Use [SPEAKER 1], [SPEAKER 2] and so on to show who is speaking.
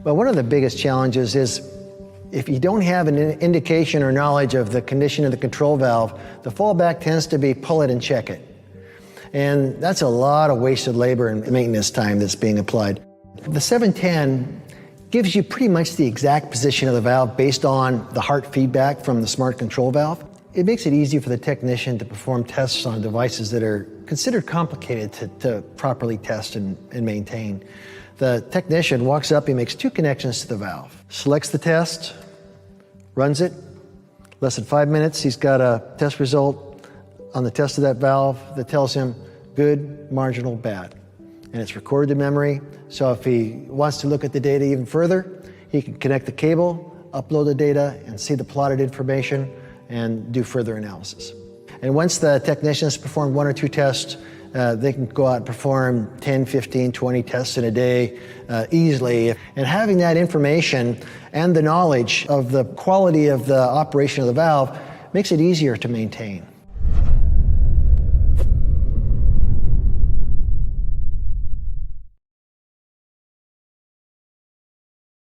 [SPEAKER 1] Well, one of the biggest challenges is if you don't have an indication or knowledge of the condition of the control valve, the fallback tends to be pull it and check it. And that's a lot of wasted labor and maintenance time that's being applied. The 710 gives you pretty much the exact position of the valve based on the HART feedback from the smart control valve. It makes it easy for the technician to perform tests on devices that are considered complicated to properly test and maintain. The technician walks up, he makes 2 connections to the valve, selects the test, runs it. Less than 5 minutes, he's got a test result on the test of that valve that tells him good, marginal, bad. And it's recorded to memory, so if he wants to look at the data even further, he can connect the cable, upload the data, and see the plotted information and do further analysis. And once the technicians perform 1 or 2 tests, they can go out and perform 10, 15, 20 tests in a day easily. And having that information and the knowledge of the quality of the operation of the valve makes it easier to maintain.